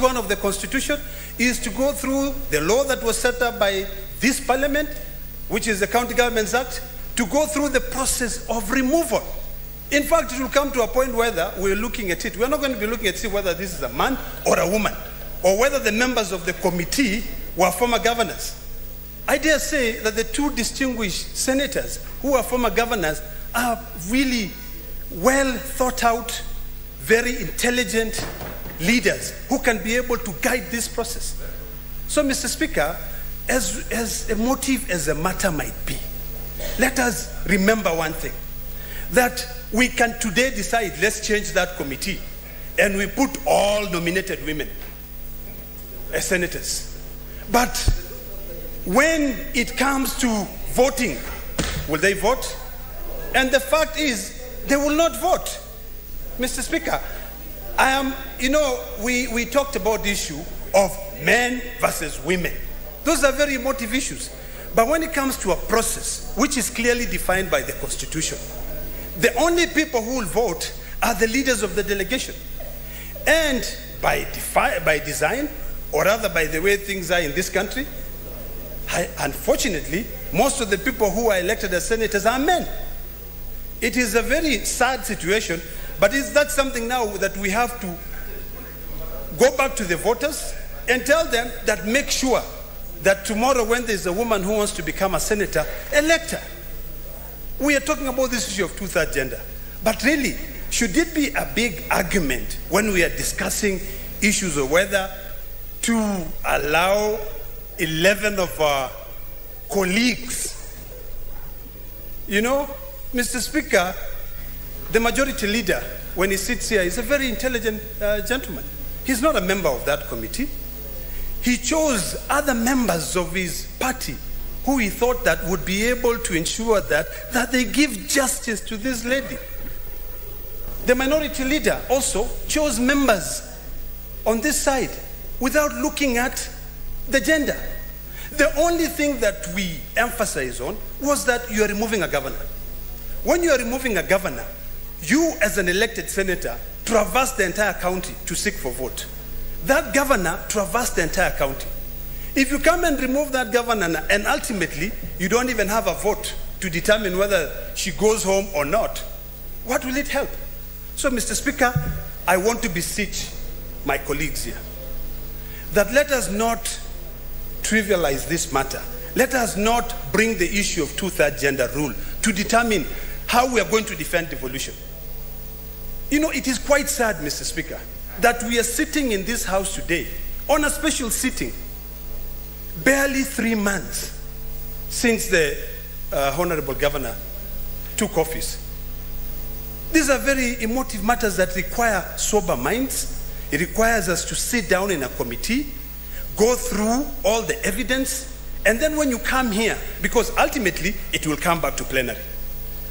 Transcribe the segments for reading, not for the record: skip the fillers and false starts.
1 of the Constitution is to go through the law that was set up by this Parliament, which is the County Governments Act, to go through the process of removal. In fact, it will come to a point whether we're looking at it. We're not going to be looking at it whether this is a man or a woman, or whether the members of the committee were former governors. I dare say that the 2 distinguished senators who are former governors are really well thought out, very intelligent leaders who can be able to guide this process. So, Mr. Speaker, as emotive as the matter might be, let us remember one thing, that we can today decide, let's change that committee, and we put all nominated women as senators. But when it comes to voting, will they vote? And the fact is, they will not vote. Mr. Speaker, we talked about the issue of men versus women. Those are very emotive issues. But when it comes to a process which is clearly defined by the Constitution, the only people who will vote are the leaders of the delegation. And by design, or rather by the way things are in this country, unfortunately, most of the people who are elected as senators are men. It is a very sad situation, but is that something now that we have to go back to the voters and tell them that make sure that tomorrow when there's a woman who wants to become a senator, elect her. We are talking about this issue of 2/3 gender. But really, should it be a big argument when we are discussing issues of whether to allow 11 of our colleagues? You know, Mr. Speaker, the majority leader, when he sits here, is a very intelligent gentleman. He's not a member of that committee. He chose other members of his party who he thought that would be able to ensure that they give justice to this lady. The minority leader also chose members on this side without looking at the gender. The only thing that we emphasize on was that you are removing a governor. When you are removing a governor, you as an elected senator traverse the entire county to seek for vote. That governor traversed the entire county. If you come and remove that governor and ultimately you don't even have a vote to determine whether she goes home or not, what will it help? So, Mr. Speaker, I want to beseech my colleagues here that let us not trivialize this matter. Let us not bring the issue of 2/3 gender rule to determine how we are going to defend devolution. You know, it is quite sad, Mr. Speaker, that we are sitting in this house today on a special sitting, barely 3 months since the Honorable Governor took office. These are very emotive matters that require sober minds. It requires us to sit down in a committee, go through all the evidence, and then when you come here, because ultimately it will come back to plenary.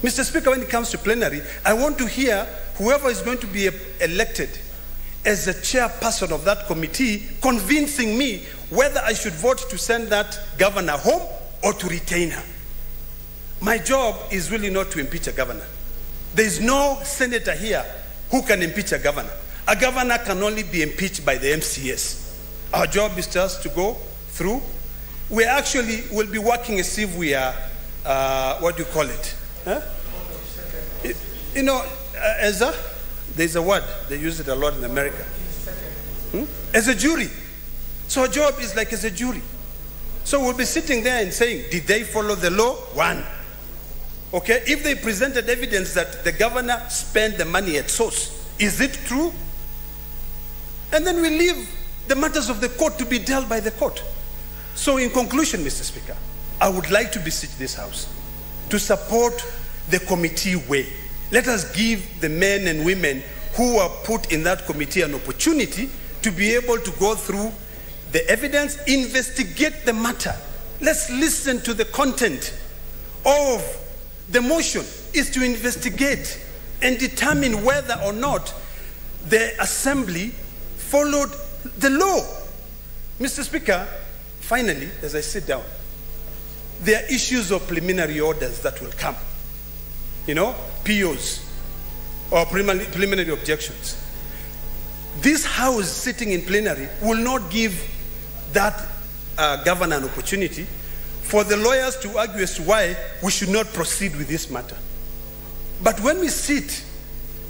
Mr. Speaker, when it comes to plenary, I want to hear whoever is going to be elected as the chairperson of that committee convincing me whether I should vote to send that governor home or to retain her. My job is really not to impeach a governor. There is no senator here who can impeach a governor. A governor can only be impeached by the MCS. Our job is just to go through. We actually will be working as if we are, what do you call it? Huh? You know, there's a word, they use it a lot in America. As a jury. So our job is like as a jury. So we'll be sitting there and saying, did they follow the law? 1. Okay, if they presented evidence that the governor spent the money at source, is it true? And then we leave the matters of the court to be dealt by the court. So in conclusion, Mr. Speaker, I would like to beseech this House to support the committee way. Let us give the men and women who are put in that committee an opportunity to be able to go through the evidence, investigate the matter. Let's listen to the content of the motion is to investigate and determine whether or not the assembly followed the law. Mr. Speaker, finally, as I sit down, there are issues of preliminary orders that will come. You know, POs or preliminary objections. this House sitting in plenary will not give that governor an opportunity for the lawyers to argue as to why we should not proceed with this matter. But when we sit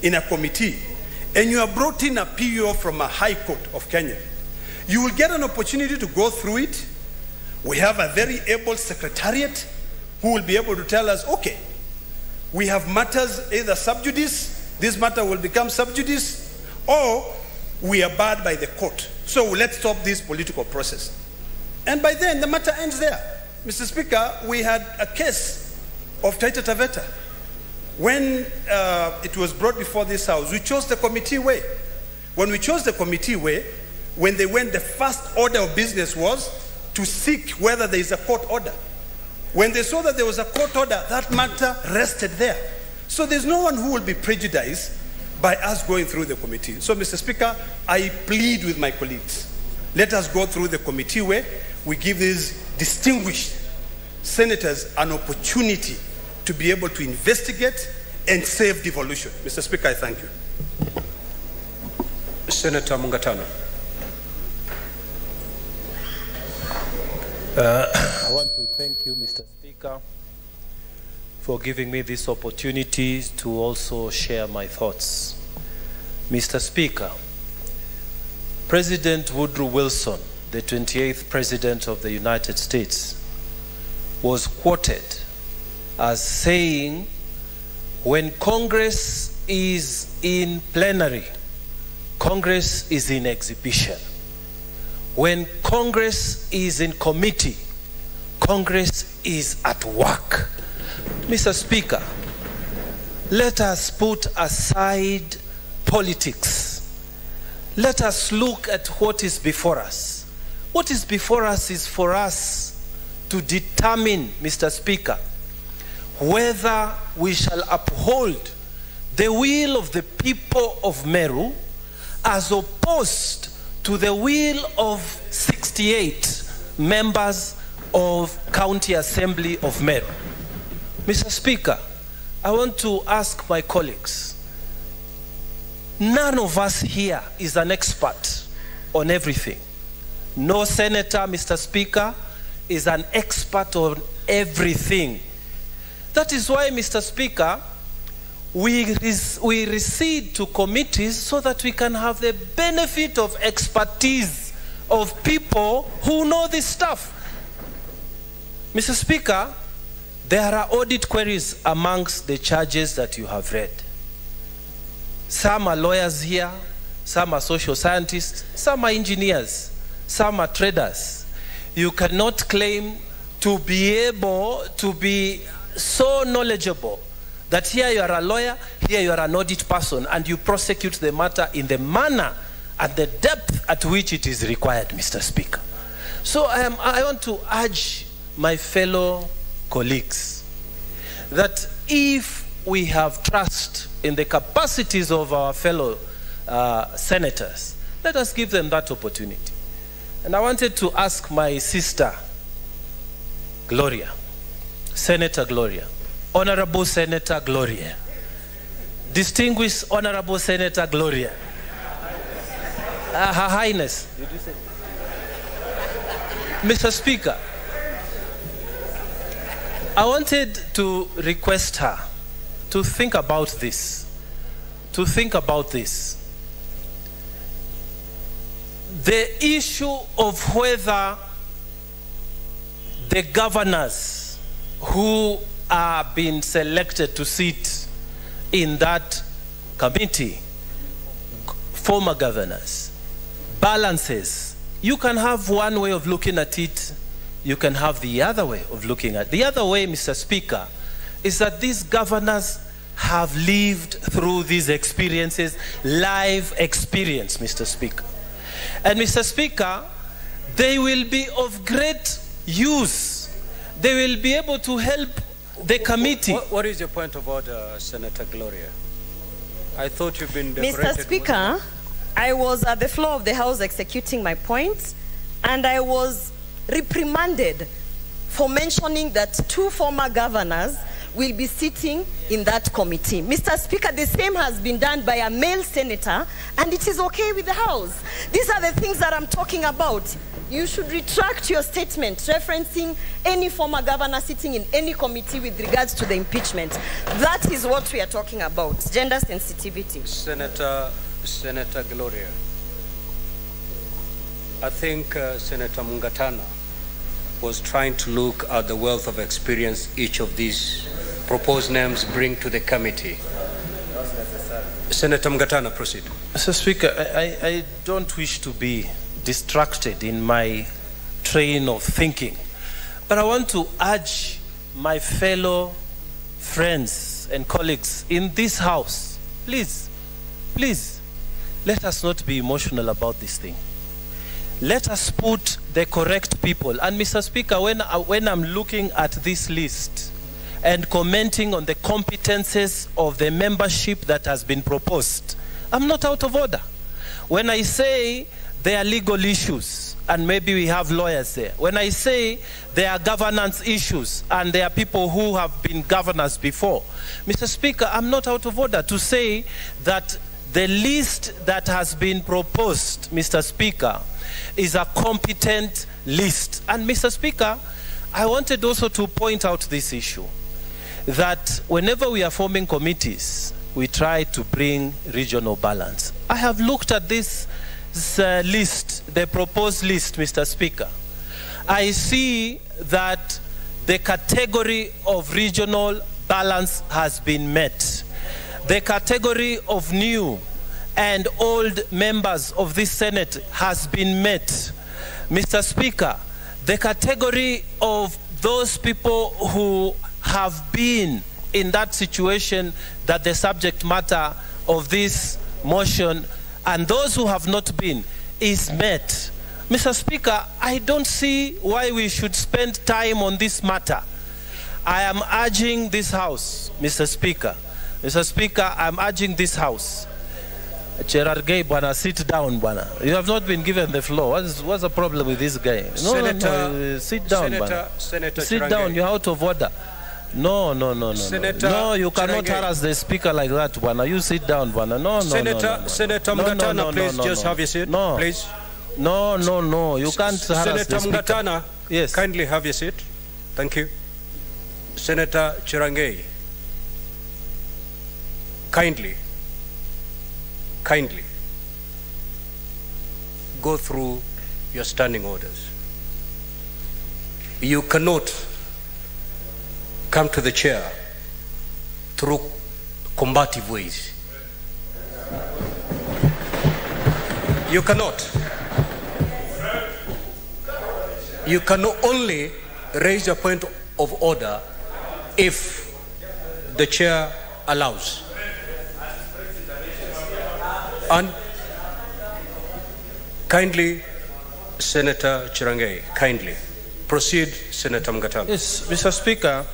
in a committee and you are brought in a PO from a high court of Kenya, you will get an opportunity to go through it. We have a very able secretariat who will be able to tell us, okay, we have matters either sub judice, this matter will become sub judice, or we are barred by the court. So let's stop this political process. And by then, the matter ends there. Mr. Speaker, we had a case of Taita Taveta. When it was brought before this House, we chose the committee way. When we chose the committee way, when they went, the first order of business was to seek whether there is a court order. When they saw that there was a court order, that matter rested there. So there's no one who will be prejudiced by us going through the committee. So, Mr. Speaker, I plead with my colleagues. Let us go through the committee way. We give these distinguished senators an opportunity to be able to investigate and save devolution. Mr. Speaker, I thank you. Senator Mungatano. I want to thank you, Mr. Speaker, for giving me this opportunity to also share my thoughts. Mr. Speaker, President Woodrow Wilson, the 28th President of the United States, was quoted as saying, when Congress is in plenary, Congress is in exhibition. When Congress is in committee, Congress is at work. Mr. Speaker, let us put aside politics. Let us look at what is before us. What is before us is for us to determine, Mr. Speaker, whether we shall uphold the will of the people of Meru as opposed to the will of 68 members of County Assembly of Meru. Mr. Speaker, I want to ask my colleagues, none of us here is an expert on everything. No senator, Mr. Speaker, is an expert on everything. That is why, Mr. Speaker, we recede to committees so that we can have the benefit of expertise of people who know this stuff. Mr. Speaker, there are audit queries amongst the charges that you have read. Some are lawyers here, some are social scientists, some are engineers, some are traders. You cannot claim to be able to be so knowledgeable that here you are a lawyer, here you are an audit person, and you prosecute the matter in the manner and the depth at which it is required, Mr. Speaker. So I want to urge my fellow colleagues that if we have trust in the capacities of our fellow senators, let us give them that opportunity. And I wanted to ask my sister, Gloria, Senator Gloria, Honorable Senator Gloria, Distinguished Honorable Senator Gloria, Her Highness, did you say? Mr. Speaker, I wanted to request her to think about this, The issue of whether the governors who are being selected to sit in that committee, former governors, balances. You can have one way of looking at it, you can have the other way of looking at it. The other way, Mr. Speaker, is that these governors have lived through these experiences, live experience, Mr. Speaker. And Mr. Speaker, they will be of great use. They will be able to help the committee. What is your point of order, Senator Gloria? I thought you've been decorated. Mr. Speaker, I was at the floor of the House executing my points, and I was reprimanded for mentioning that two former governors will be sitting in that committee. Mr. Speaker, the same has been done by a male senator, and it is okay with the House. These are the things that I'm talking about. You should retract your statement referencing any former governor sitting in any committee with regards to the impeachment. That is what we are talking about, gender sensitivity. Senator Gloria, I think Senator Mungatana was trying to look at the wealth of experience each of these proposed names bring to the committee. Senator Mungatana, proceed. Mr. Speaker, I don't wish to be distracted in my train of thinking, but I want to urge my fellow friends and colleagues in this House, please, let us not be emotional about this thing. Let us put the correct people. And Mr. Speaker, when I'm looking at this list and commenting on the competences of the membership that has been proposed, I'm not out of order. When I say there are legal issues, and maybe we have lawyers there. When I say there are governance issues, and there are people who have been governors before, Mr. Speaker, I'm not out of order to say that the list that has been proposed, Mr. Speaker, is a competent list. And Mr. Speaker, I wanted also to point out this issue, that whenever we are forming committees, we try to bring regional balance. I have looked at this list, the proposed list, Mr. Speaker. I see that the category of regional balance has been met. The category of new and old members of this Senate has been met. Mr. Speaker, the category of those people who have been in that situation that the subject matter of this motion and those who have not been is met. Mr. Speaker, I don't see why we should spend time on this matter. I am urging this House, Mr. Speaker. Mr. Speaker, I'm urging this House. Gerard Gay, Bwana, sit down, Bwana. You have not been given the floor. What's the problem with this guy? No, sit down, Bwana. Sit down, you're out of order. No, you cannot harass the speaker like that, Bwana. You sit down, Bwana. Senator Mungatana, please just have your seat, please. No, you can't harass the speaker. Senator Mungatana, yes, kindly have your seat. Thank you. Senator Chirangei, kindly go through your standing orders. You cannot come to the chair through combative ways. You cannot. You can only raise a point of order if the chair allows. And kindly, Senator Chirangei, kindly proceed, Senator Mungatana. Yes, Mr. Speaker.